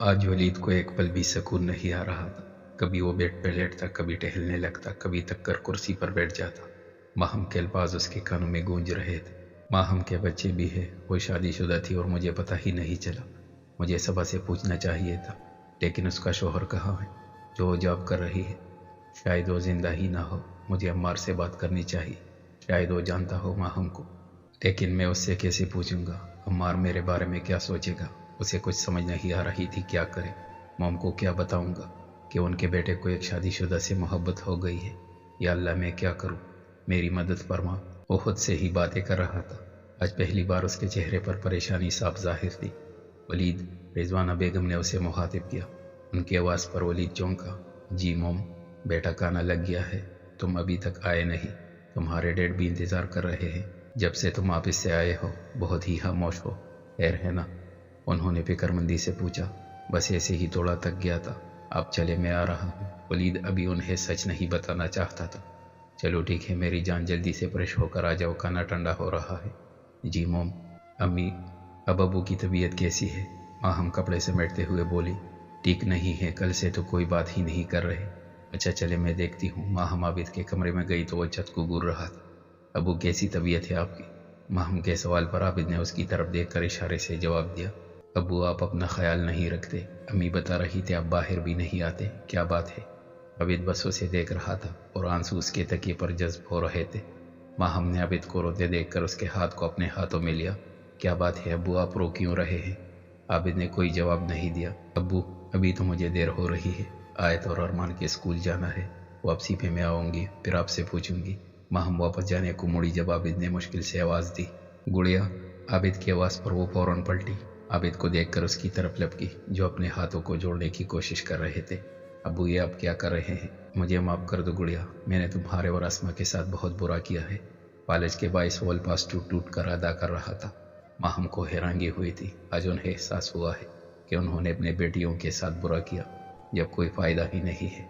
آج ولید کو ایک پل بھی سکون نہیں آ رہا تھا۔ کبھی وہ بیڈ پہ لیٹتا، کبھی ٹہلنے لگتا، کبھی تک کر کرسی پر بیٹھ جاتا۔ ماہم کے الفاظ اس کے کانوں میں گونج رہے تھے۔ ماہم کے بچے بھی ہے، وہ شادی شدہ تھی اور مجھے پتہ ہی نہیں چلا۔ مجھے صبح سے پوچھنا چاہیے تھا، لیکن اس کا شوہر کہاں ہے؟ جو وہ جاب کر رہی ہے، شاید وہ زندہ ہی نہ ہو۔ مجھے عمار سے بات کرنی چاہیے، شاید وہ جانتا ہو ماہم کو، لیکن میں اس سے کیسے پوچھوں گا؟ عمار میرے بارے میں کیا سوچے گا؟ اسے کچھ سمجھ نہیں آ رہی تھی کیا کرے۔ موم کو کیا بتاؤں گا کہ ان کے بیٹے کو ایک شادی شدہ سے محبت ہو گئی ہے؟ یا اللہ میں کیا کروں، میری مدد فرما۔ وہ خود سے ہی باتیں کر رہا تھا۔ آج پہلی بار اس کے چہرے پر پریشانی صاف ظاہر تھی۔ ولید، رضوانہ بیگم نے اسے مخاطب کیا۔ ان کی آواز پر ولید چونکا۔ جی موم، بیٹا کانا لگ گیا ہے، تم ابھی تک آئے نہیں۔ تمہارے ڈیڈ بھی انتظار کر رہے ہیں۔ جب سے تم آفس سے آئے ہو بہت ہی خاموش ہو، خیر ہے نا؟ انہوں نے فکر مندی سے پوچھا۔ بس ایسے ہی تھوڑا تک گیا تھا، آپ چلے میں آ رہا ہوں۔ ولید ابھی انہیں سچ نہیں بتانا چاہتا تھا۔ چلو ٹھیک ہے میری جان، جلدی سے فریش ہو کر آ جاؤ، کھانا ٹھنڈا ہو رہا ہے۔ جی موم۔ امی، اب ابو کی طبیعت کیسی ہے؟ ماہم کپڑے سمیٹتے ہوئے بولی۔ ٹھیک نہیں ہے، کل سے تو کوئی بات ہی نہیں کر رہے۔ اچھا چلے میں دیکھتی ہوں۔ ماہم عابد کے کمرے میں گئی تو وہ چھت کو گور رہا تھا۔ ابو کیسی طبیعت ہے آپ کی؟ ماہم کے سوال پر عابد نے اس کی طرف دیکھ کر اشارے سے جواب دیا۔ ابو آپ اپنا خیال نہیں رکھتے، امی بتا رہی تھی آپ باہر بھی نہیں آتے، کیا بات ہے؟ عابد بس اسے دیکھ رہا تھا اور آنسو اس کے تکیے پر جذب ہو رہے تھے۔ ماہم نے عابد کو روتے دیکھ کر اس کے ہاتھ کو اپنے ہاتھوں میں لیا۔ کیا بات ہے ابو، آپ رو کیوں رہے ہیں؟ عابد نے کوئی جواب نہیں دیا۔ ابو، ابھی تو مجھے دیر ہو رہی ہے، آیت اور ارمان کے اسکول جانا ہے، واپسی پہ میں آؤں گی، پھر آپ سے پوچھوں گی۔ ماہم واپس جانے کو مڑی جب عابد نے مشکل سے آواز دی، گڑیا۔ عابد کی آواز پر وہ فوراً پلٹی، عابد کو دیکھ کر اس کی طرف لپکی جو اپنے ہاتھوں کو جوڑنے کی کوشش کر رہے تھے۔ ابو یہ آپ کیا کر رہے ہیں؟ مجھے معاف کر دو گڑیا، میں نے تمہارے اور اسما کے ساتھ بہت برا کیا ہے۔ کالج کے باعث ہال پاس ٹوٹ ٹوٹ کر ادا کر رہا تھا۔ ماہم کو حیرانگی ہوئی تھی۔ آج انہیں احساس ہوا ہے کہ انہوں نے اپنے بیٹیوں کے ساتھ برا کیا، جب کوئی فائدہ ہی نہیں ہے۔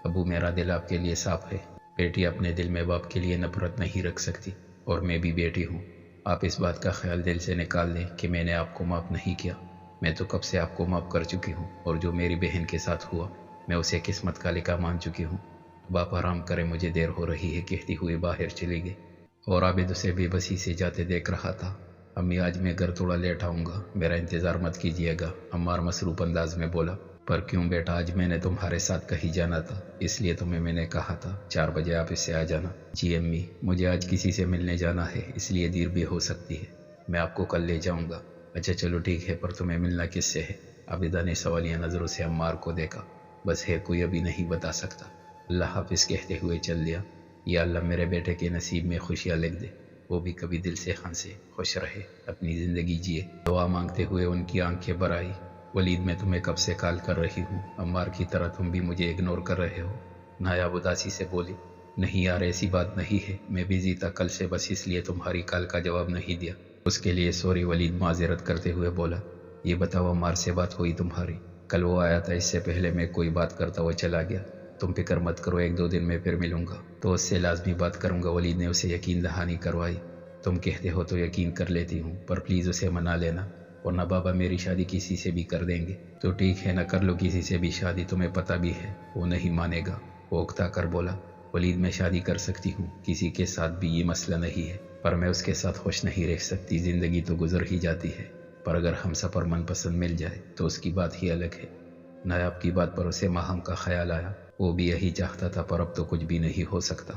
ابو میرا دل آپ کے لیے صاف ہے، بیٹی اپنے دل میں باپ کے لیے نفرت نہیں رکھ سکتی، اور میں بھی بیٹی ہوں۔ آپ اس بات کا خیال دل سے نکال دیں کہ میں نے آپ کو معاف نہیں کیا۔ میں تو کب سے آپ کو معاف کر چکی ہوں، اور جو میری بہن کے ساتھ ہوا میں اسے قسمت کا لکھا مان چکی ہوں۔ اب آپ آرام کریں، مجھے دیر ہو رہی ہے، کہتی ہوئی باہر چلی گئی، اور عابد اسے بے بسی سے جاتے دیکھ رہا تھا۔ امی آج میں گھر تھوڑا لیٹ آؤں گا، میرا انتظار مت کیجیے گا، عمار مصروف انداز میں بولا۔ پر کیوں بیٹا، آج میں نے تمہارے ساتھ کہیں جانا تھا، اس لیے تمہیں میں نے کہا تھا 4 بجے آپ اس سے آ جانا۔ جی امی، مجھے آج کسی سے ملنے جانا ہے، اس لیے دیر بھی ہو سکتی ہے، میں آپ کو کل لے جاؤں گا۔ اچھا چلو ٹھیک ہے، پر تمہیں ملنا کس سے ہے؟ عابدہ نے سوالیہ نظروں سے عمار کو دیکھا۔ بس ہے کوئی، ابھی نہیں بتا سکتا۔ اللہ حافظ کہتے ہوئے چل دیا۔ یا اللہ میرے بیٹے کے نصیب میں خوشیاں لکھ دے، وہ بھی کبھی دل سے ہنسے، خوش رہے، اپنی زندگی جیے۔ دعا مانگتے ہوئے ان کی آنکھیں بھر آئی۔ ولید میں تمہیں کب سے کال کر رہی ہوں، عمار کی طرح تم بھی مجھے اگنور کر رہے ہو۔ نایاب اداسی سے بولی۔ نہیں یار، ایسی بات نہیں ہے، میں بزی تھا کل سے، بس اس لیے تمہاری کال کا جواب نہیں دیا۔ اس کے لیے سوری، ولید معذرت کرتے ہوئے بولا۔ یہ بتاؤ عمار سے بات ہوئی تمہاری؟ کل وہ آیا تھا، اس سے پہلے میں کوئی بات کرتا وہ چلا گیا۔ تم فکر مت کرو، 1-2 دن میں پھر ملوں گا تو اس سے لازمی بات کروں گا۔ ولید نے اسے یقین دہانی کروائی۔ تم کہتے ہو تو یقین کر لیتی ہوں، پر پلیز اسے منا لینا، ورنہ بابا میری شادی کسی سے بھی کر دیں گے۔ تو ٹھیک ہے، نہ کر لو کسی سے بھی شادی، تمہیں پتہ بھی ہے وہ نہیں مانے گا، وہ اکتا کر بولا۔ ولید میں شادی کر سکتی ہوں، کسی کے ساتھ بھی یہ مسئلہ نہیں ہے، پر میں اس کے ساتھ خوش نہیں رہ سکتی، زندگی تو گزر ہی جاتی ہے، پر اگر ہم سفر من پسند مل جائے تو اس کی بات ہی الگ ہے۔ نایاب کی بات پر اسے ماہم کا خیال آیا، وہ بھی یہی چاہتا تھا، پر اب تو کچھ بھی نہیں ہو سکتا۔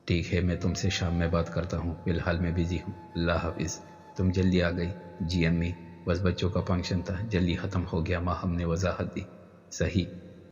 ٹھیک ہے، میں تم سے شام میں بات کرتا ہوں، فی الحال میں بزی ہوں، اللہ حافظ۔ تم جلدی آ گئی؟ جی امی، بس بچوں کا فنکشن تھا، جلدی ختم ہو گیا، ماہم نے وضاحت دی۔ صحیح،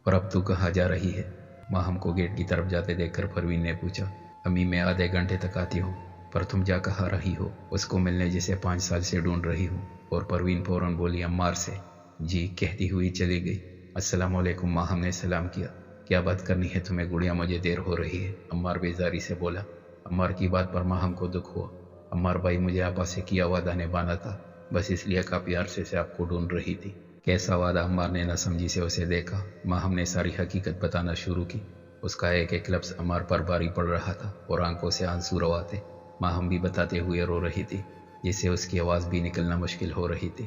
اور اب تو کہاں جا رہی ہے؟ ماہم کو گیٹ کی طرف جاتے دیکھ کر پروین نے پوچھا۔ امی میں آدھے گھنٹے تک آتی ہوں، پر تم جا کہاں رہی ہو؟ اس کو ملنے جسے 5 سال سے ڈھونڈ رہی ہوں۔ اور پروین فوراً بولی عمار سے۔ جی کہتی ہوئی چلی گئی۔ السلام علیکم، ماہم نے سلام کیا۔ کیا بات کرنی ہے تمہیں گڑیا؟ مجھے دیر ہو رہی ہے، عمار بیزاری سے بولا۔ عمار کی بات پر ماہم کو دکھ ہوا۔ عمار بھائی، مجھے آپا سے کیا وعدہ نبھانا تھا، بس اس لیے کافی عرصے سے آپ کو ڈھونڈ رہی تھی۔ کیسا وعدہ؟ عمار نے نہ سمجھی سے اسے دیکھا۔ ماہم نے ساری حقیقت بتانا شروع کی۔ اس کا ایک ایک لفظ عمار پر بھاری پڑ رہا تھا اور آنکھوں سے آنسو روا تھے۔ ماہم بھی بتاتے ہوئے رو رہی تھی، جس سے اس کی آواز بھی نکلنا مشکل ہو رہی تھی۔